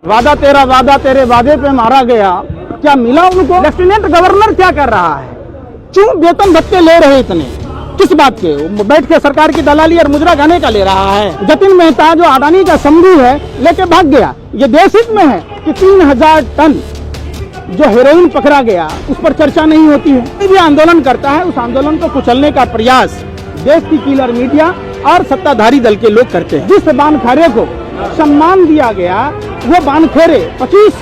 वादा तेरे वादे पे मारा गया, क्या मिला उनको? लेफ्टिनेंट गवर्नर क्या कर रहा है? क्यों वेतन भत्ते ले रहे इतने? किस बात के? बैठ के सरकार की दलाली और मुजरा गाने का ले रहा है। जतिन मेहता जो अडानी का समूह है लेके भाग गया। ये देश हित में है कि 3000 टन जो हेरोइन पकड़ा गया उस पर चर्चा नहीं होती है। कोई भी आंदोलन करता है उस आंदोलन को कुचलने का प्रयास देश की किलर मीडिया और सत्ताधारी दल के लोग करते हैं। जिस बानखेड़े को सम्मान दिया गया वो बानखेड़े 25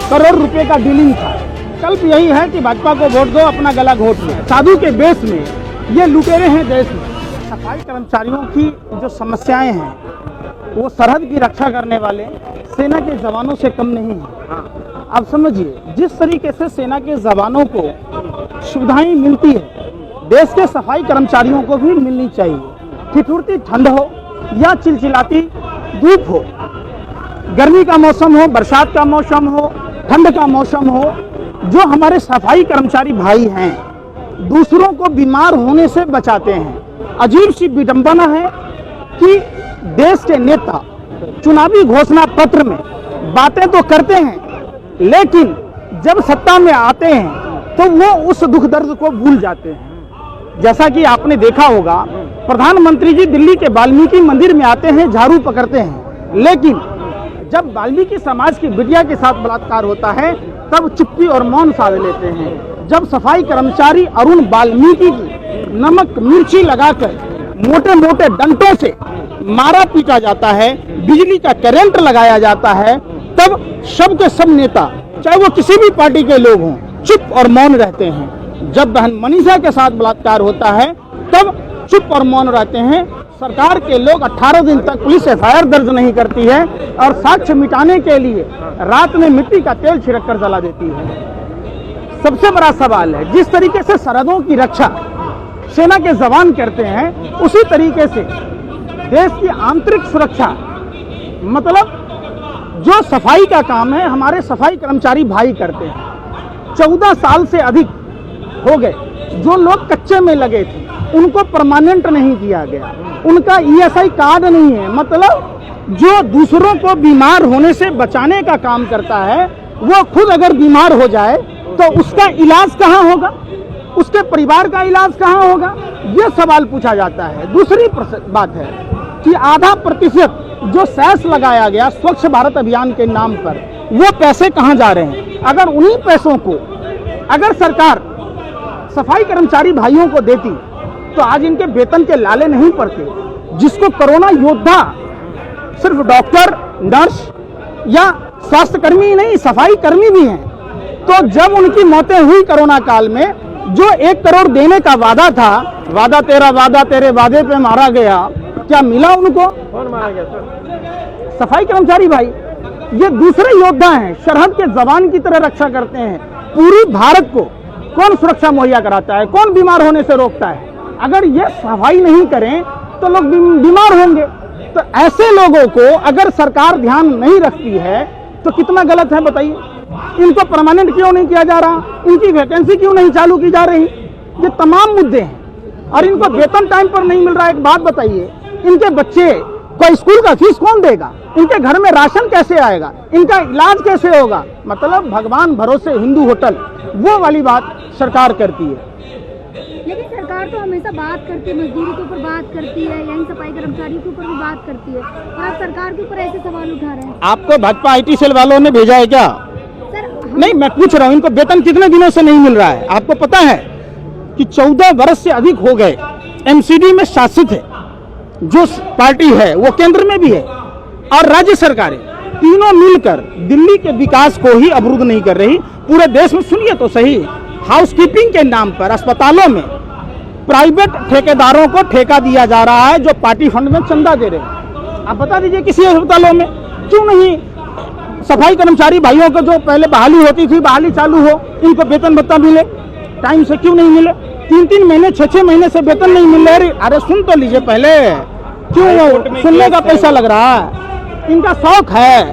करोड़ रुपए का डीलिंग था। कल्प यही है कि भाजपा को वोट दो, अपना गला घोट लो। साधु के बेस में ये लुटेरे हैं देश में। सफाई कर्मचारियों की जो समस्याएं हैं वो सरहद की रक्षा करने वाले सेना के जवानों से कम नहीं है। आप समझिए, जिस तरीके से सेना के जवानों को सुविधाएं मिलती है देश के सफाई कर्मचारियों को भी मिलनी चाहिए। ठिठुरती ठंड हो या चिलचिलाती धूप हो, गर्मी का मौसम हो, बरसात का मौसम हो, ठंड का मौसम हो, जो हमारे सफाई कर्मचारी भाई हैं दूसरों को बीमार होने से बचाते हैं। अजीब सी विडंबना है कि देश के नेता चुनावी घोषणा पत्र में बातें तो करते हैं लेकिन जब सत्ता में आते हैं तो वो उस दुख दर्द को भूल जाते हैं। जैसा कि आपने देखा होगा, प्रधानमंत्री जी दिल्ली के वाल्मीकि मंदिर में आते हैं, झाड़ू पकड़ते हैं, लेकिन जब वाल्मीकि समाज की बिटिया के साथ बलात्कार होता है तब चुप्पी और मौन साध लेते हैं। जब सफाई कर्मचारी अरुण वाल्मीकि की नमक मिर्ची लगाकर मोटे मोटे डंडों से मारा पीटा जाता है, बिजली का करंट लगाया जाता है, तब सब के सब नेता चाहे वो किसी भी पार्टी के लोग हों चुप और मौन रहते हैं। जब बहन मनीषा के साथ बलात्कार होता है तब चुप और मौन रहते हैं। सरकार के लोग 18 दिन तक पुलिस एफआईआर दर्ज नहीं करती है और साक्ष्य मिटाने के लिए रात में मिट्टी का तेल छिड़क कर जला देती है। सबसे बड़ा सवाल है, जिस तरीके से सरहदों की रक्षा सेना के जवान करते हैं उसी तरीके से देश की आंतरिक सुरक्षा, मतलब जो सफाई का काम है हमारे सफाई कर्मचारी भाई करते हैं। 14 साल से अधिक हो गए जो लोग कच्चे में लगे थे उनको परमानेंट नहीं किया गया, उनका ईएसआई कार्ड नहीं है। मतलब जो दूसरों को बीमार होने से बचाने का काम करता है वो खुद अगर बीमार हो जाए तो उसका इलाज कहाँ होगा, उसके परिवार का इलाज कहाँ होगा, ये सवाल पूछा जाता है। दूसरी बात है कि आधा प्रतिशत जो सेस लगाया गया स्वच्छ भारत अभियान के नाम पर वो पैसे कहाँ जा रहे हैं? अगर उन्हीं पैसों को अगर सरकार सफाई कर्मचारी भाइयों को देती तो आज इनके वेतन के लाले नहीं पड़ते। जिसको कोरोना योद्धा सिर्फ डॉक्टर, नर्स या स्वास्थ्य कर्मी ही नहीं, सफाई कर्मी भी हैं। तो जब उनकी मौतें हुई कोरोना काल में, जो 1 करोड़ देने का वादा था, वादा तेरे वादे पे मारा गया, क्या मिला उनको? कौन मारा गया सर? सफाई कर्मचारी भाई। ये दूसरे योद्धा हैं, सरहद के जवान की तरह रक्षा करते हैं। पूरी भारत को कौन सुरक्षा मुहैया कराता है, कौन बीमार होने से रोकता है? अगर ये सफाई नहीं करें तो लोग बीमार होंगे। तो ऐसे लोगों को अगर सरकार ध्यान नहीं रखती है तो कितना गलत है बताइए। इनको परमानेंट क्यों नहीं किया जा रहा, इनकी वैकेंसी क्यों नहीं चालू की जा रही? ये तमाम मुद्दे हैं और इनको वेतन टाइम पर नहीं मिल रहा। एक बात बताइए, इनके बच्चे को स्कूल का फीस कौन देगा? इनके घर में राशन कैसे आएगा? इनका इलाज कैसे होगा? मतलब भगवान भरोसे हिंदू होटल, वो वाली बात सरकार करती है। लेकिन सरकार तो हमेशा बात करती है, मजदूरों के ऊपर बात करती है, यही सफाई कर्मचारियों के ऊपर भी बात करती है, और आप सरकार के ऊपर ऐसे सवाल उठा रहे हैं। आपको भाजपा IT सेल वालों ने भेजा है क्या? सर नहीं, मैं पूछ रहा हूँ, इनको वेतन कितने दिनों से नहीं मिल रहा है? आपको पता है कि 14 वर्ष से अधिक हो गए MCD में शासित है जो पार्टी है, वो केंद्र में भी है और राज्य सरकारें तीनों मिलकर दिल्ली के विकास को ही अवरुद्ध नहीं कर रही। पूरे देश में सुनिए तो सही, हाउसकीपिंग के नाम पर अस्पतालों में प्राइवेट ठेकेदारों को ठेका दिया जा रहा है जो पार्टी फंड में चंदा दे रहे हैं। आप बता दीजिए किसी अस्पतालों में क्यों नहीं सफाई कर्मचारी भाइयों को जो पहले बहाली होती थी, बहाली चालू हो, इनको वेतन भत्ता मिले, टाइम से क्यों नहीं मिले? 3-3 महीने 6-6 महीने से वेतन नहीं मिल रहे। अरे सुन तो लीजिए पहले, क्यों सुनने का पैसा लग रहा है? इनका शौक है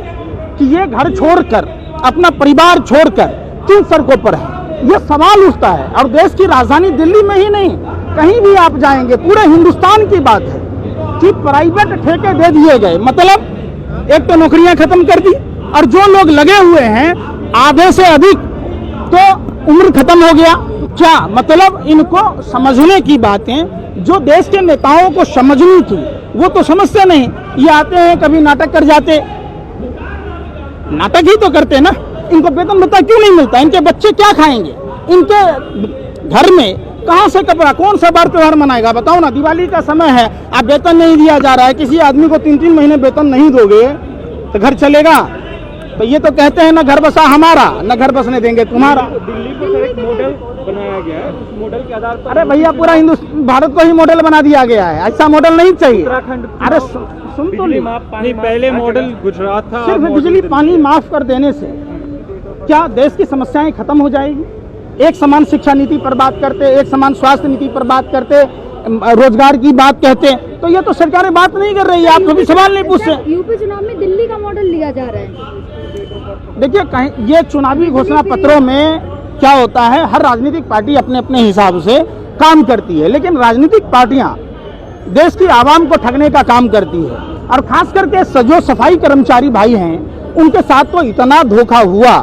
कि ये घर छोड़कर, अपना परिवार छोड़कर क्यों सड़कों पर है, ये सवाल उठता है। और देश की राजधानी दिल्ली में ही नहीं, कहीं भी आप जाएंगे, पूरे हिंदुस्तान की बात है कि प्राइवेट ठेके दे दिए गए। मतलब एक तो नौकरियां खत्म कर दी, और जो लोग लगे हुए हैं आधे से अधिक तो उम्र खत्म हो गया। क्या मतलब इनको समझने की बातें जो देश के नेताओं को समझनी थी वो तो समझते नहीं। ये आते हैं कभी नाटक कर जाते, नाटक ही तो करते ना। इनको वेतन भत्ता क्यों नहीं मिलता? इनके बच्चे क्या खाएंगे? इनके घर में कहां से कपड़ा, कौन सा बार त्योहार मनाएगा? बताओ ना, दिवाली का समय है, अब वेतन नहीं दिया जा रहा है, किसी आदमी को 3-3 महीने वेतन नहीं दोगे तो घर चलेगा? तो ये तो कहते हैं ना घर बसा हमारा, न घर बसने देंगे तुम्हारा। दिल्ली को सर एक मॉडल बनाया गया है, उस मॉडल के आधार पर अरे भैया पूरा हिंदुस्तान भारत को ही मॉडल बना दिया गया है, ऐसा मॉडल नहीं चाहिए। उत्तराखंड अरे सुन तो ली, नहीं, पहले मॉडल गुजरात था। सिर्फ बिजली पानी माफ कर देने से क्या देश की समस्याएं खत्म हो जाएगी? एक समान शिक्षा नीति पर बात करते, एक समान स्वास्थ्य नीति पर बात करते, रोजगार की बात कहते, तो ये तो सरकारें बात नहीं कर रही है। आप कभी सवाल नहीं पूछते। यूपी चुनाव में दिल्ली का मॉडल लिया जा रहा है। देखिए कहीं ये चुनावी घोषणा पत्रों में क्या होता है, हर राजनीतिक पार्टी अपने अपने हिसाब से काम करती है, लेकिन राजनीतिक पार्टियां देश की आवाम को ठगने का काम करती है। और खास करके जो सफाई कर्मचारी भाई हैं उनके साथ तो इतना धोखा हुआ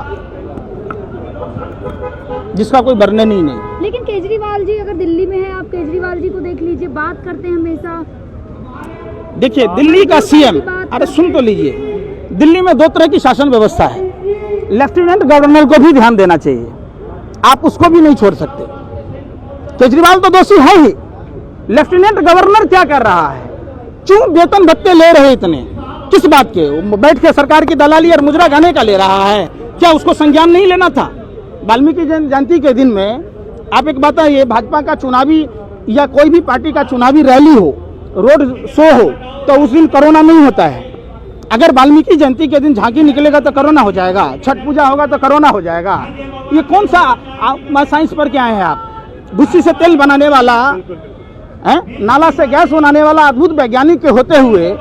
जिसका कोई वर्णन ही नहीं। लेकिन केजरीवाल जी अगर दिल्ली में है, आप केजरीवाल जी को देख लीजिए, बात करते हैं हमेशा। देखिए दिल्ली का सीएम, अरे सुन तो लीजिए, दिल्ली में 2 तरह की शासन व्यवस्था है। लेफ्टिनेंट गवर्नर को भी ध्यान देना चाहिए, आप उसको भी नहीं छोड़ सकते। केजरीवाल तो दोषी है ही, लेफ्टिनेंट गवर्नर क्या कर रहा है? क्यों वेतन भत्ते ले रहे इतने, किस बात के? बैठ के सरकार की दलाली और मुजरा गाने का ले रहा है, क्या उसको संज्ञान नहीं लेना था? वाल्मीकि जयंती के दिन में आप एक बात है, भाजपा का चुनावी या कोई भी पार्टी का चुनावी रैली हो, रोड शो हो, तो उस दिन कोरोना नहीं होता है। अगर वाल्मीकि जयंती के दिन झांकी निकलेगा तो कोरोना हो जाएगा, छठ पूजा होगा तो कोरोना हो जाएगा। ये कौन सा साइंस पर क्या है? आप भूसी से तेल बनाने वाला है, नाला से गैस बनाने वाला अद्भुत वैज्ञानिक के होते हुए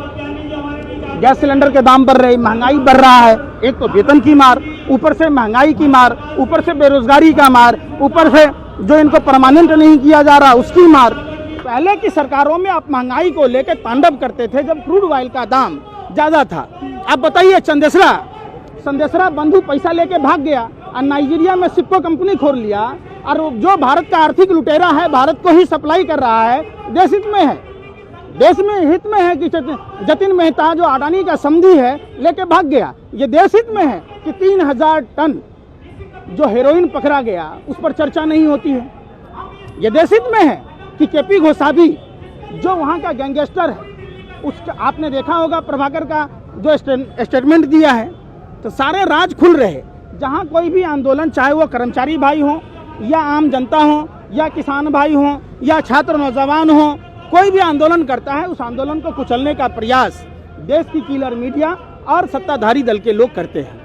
गैस सिलेंडर के दाम बढ़ रहे, महंगाई बढ़ रहा है। एक तो वेतन की मार, ऊपर से महंगाई की मार, ऊपर से बेरोजगारी का मार, ऊपर से जो इनको परमानेंट नहीं किया जा रहा उसकी मार। पहले की सरकारों में आप महंगाई को लेकर तांडव करते थे जब क्रूड ऑयल का दाम ज्यादा था। अब बताइए, चंदेसरा बंधु पैसा लेके भाग गया और नाइजीरिया में सिप्को कंपनी खोल लिया, और जो भारत का आर्थिक लुटेरा है, भारत को ही सप्लाई कर रहा है, देश हित में है। देश में हित में है कि जतिन मेहता जो अडानी का समधी है लेके भाग गया। ये देश हित में है कि 3000 टन जो हेरोइन पकड़ा गया उस पर चर्चा नहीं होती है। ये देश हित में है कि केपी घोषाभी जो वहाँ का गैंगस्टर है, उसका आपने देखा होगा प्रभाकर का जो स्टेटमेंट दिया है, तो सारे राज खुल रहे। जहाँ कोई भी आंदोलन, चाहे वो कर्मचारी भाई हो या आम जनता हो या किसान भाई हो या छात्र नौजवान हो, कोई भी आंदोलन करता है, उस आंदोलन को कुचलने का प्रयास देश की किलर मीडिया और सत्ताधारी दल के लोग करते हैं।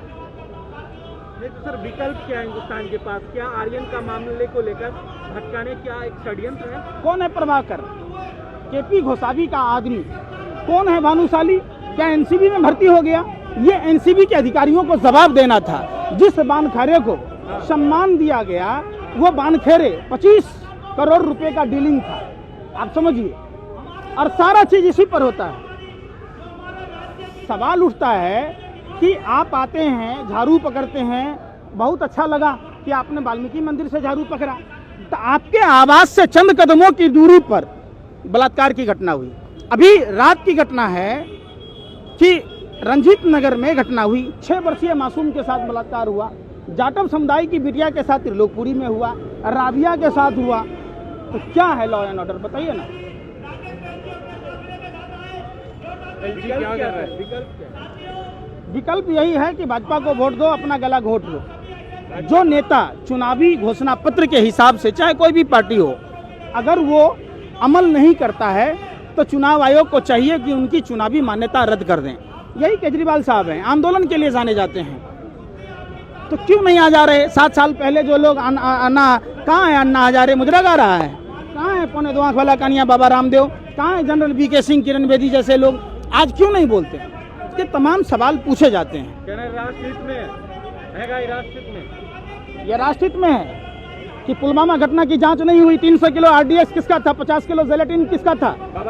सर विकल्प क्या है हिंदुस्तान के पास? क्या आर्यन का मामले को लेकर भटकाने क्या एक षड्यंत्र है? कौन है प्रभाकर? केपी घोषाभी का आदमी कौन है? भानुशाली क्या एनसीबी में भर्ती हो गया? ये एनसीबी के अधिकारियों को जवाब देना था। जिस बानखेड़े को सम्मान दिया गया वो बानखेड़े 25 करोड़ रुपए का डीलिंग था, आप समझिए, और सारा चीज इसी पर होता है। सवाल उठता है कि आप आते हैं, झाड़ू पकड़ते हैं, बहुत अच्छा लगा कि आपने वाल्मीकि मंदिर से झाड़ू पकड़ा, तो आपके आवास से चंद कदमों की दूरी पर बलात्कार की घटना हुई। अभी रात की घटना है कि रंजीत नगर में घटना हुई, 6 वर्षीय मासूम के साथ बलात्कार हुआ। जाटव समुदाय की बिटिया के साथ त्रिलोकपुरी में हुआ, राबिया के साथ हुआ। तो क्या है लॉ एंड ऑर्डर, बताइए ना। विकल्प यही है कि भाजपा को वोट दो, अपना गला घोट लो। जो नेता चुनावी घोषणा पत्र के हिसाब से, चाहे कोई भी पार्टी हो, अगर वो अमल नहीं करता है तो चुनाव आयोग को चाहिए कि उनकी चुनावी मान्यता रद्द कर दें। यही केजरीवाल साहब हैं, आंदोलन के लिए जाने जाते हैं, तो क्यों नहीं आ जा रहे? 7 साल पहले जो लोग अन्ना, कहाँ है अन्ना हजारे, मुजरा गा रहा है, कहाँ है पौने 2 आंख वाला कानिया बाबा रामदेव, कहाँ है जनरल वीके सिंह, किरण बेदी जैसे लोग, आज क्यों नहीं बोलते? इसके तमाम सवाल पूछे जाते हैं। राष्ट्रहित में है, राष्ट्रहित में, यह राष्ट्रहित में है कि पुलवामा घटना की जांच नहीं हुई। 300 किलो आरडीएक्स किसका था? 50 किलो जेलेटिन किसका था?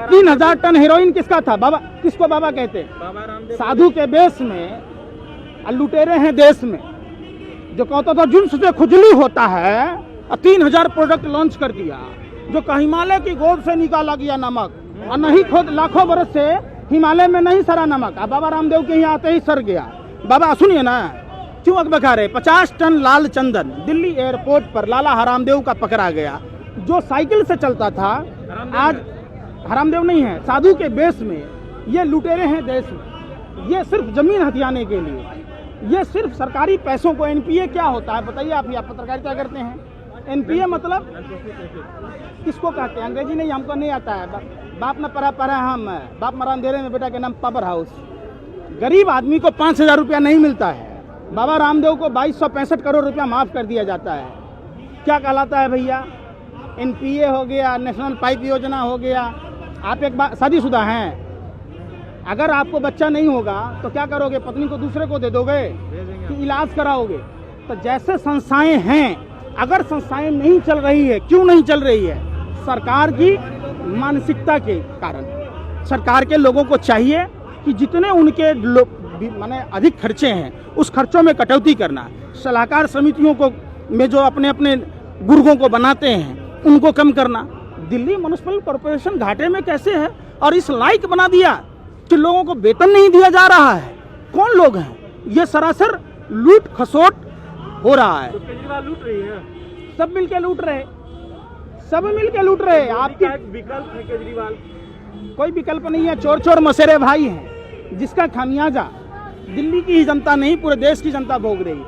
3000 टन हेरोइन किसका था? बाबा किसको बाबा कहते? बाबा रामदेव। साधु के बेस में लुटेरे हैं देश में। जो कहता था जुल्म से खुजली होता है, 3000 प्रोडक्ट लॉन्च कर दिया। जो हिमालय की गोद से निकाला गया नमक, और नहीं खुद लाखों बरस से हिमालय में नहीं सरा नमक, अब बाबा रामदेव के यहाँ आते ही सर गया। बाबा सुनिए ना, क्यों अकबका रहे? 50 टन लाल चंदन दिल्ली एयरपोर्ट पर लाला हरामदेव का पकड़ा गया। जो साइकिल से चलता था आज हरामदेव नहीं है, साधु के बेस में। ये लुटेरे हैं देश में। ये सिर्फ जमीन हथियाने के लिए, ये सिर्फ सरकारी पैसों को। एनपीए क्या होता है बताइए आप? या पत्रकारिता करते हैं? एनपीए मतलब किसको कहते हैं? अंग्रेजी नहीं, हमको नहीं आता है। बाप न पढ़ा हम बाप मरान दे रहे हैं बेटा के नाम पावर हाउस। गरीब आदमी को 5000 रुपया नहीं मिलता है। बाबा रामदेव को 2265 करोड़ रुपया माफ कर दिया जाता है। क्या कहलाता है भैया? एनपीए हो गया, नेशनल पाइप योजना हो गया। आप एक बार शादीशुदा हैं, अगर आपको बच्चा नहीं होगा तो क्या करोगे? पत्नी को दूसरे को दे दोगे कि इलाज कराओगे? तो जैसे संस्थाएं हैं, अगर संस्थाएं नहीं चल रही है, क्यों नहीं चल रही है? सरकार की मानसिकता के कारण। सरकार के लोगों को चाहिए कि जितने उनके माने अधिक खर्चे हैं, उस खर्चों में कटौती करना। सलाहकार समितियों को में जो अपने अपने गुर्गों को बनाते हैं, उनको कम करना। दिल्ली म्युनिसिपल कॉरपोरेशन घाटे में कैसे है? और इस लायक बना दिया कि लोगों को वेतन नहीं दिया जा रहा है। कौन लोग हैं? ये सरासर लूट खसोट हो रहा है। तो केजरीवाल लूट रही है, सब मिलके लूट रहे, सब मिलके लूट रहे। आपके विकल्प है केजरीवाल? कोई विकल्प नहीं है। चोर चोर मसेरे भाई हैं, जिसका खामियाजा दिल्ली की ही जनता नहीं, पूरे देश की जनता भोग रही है।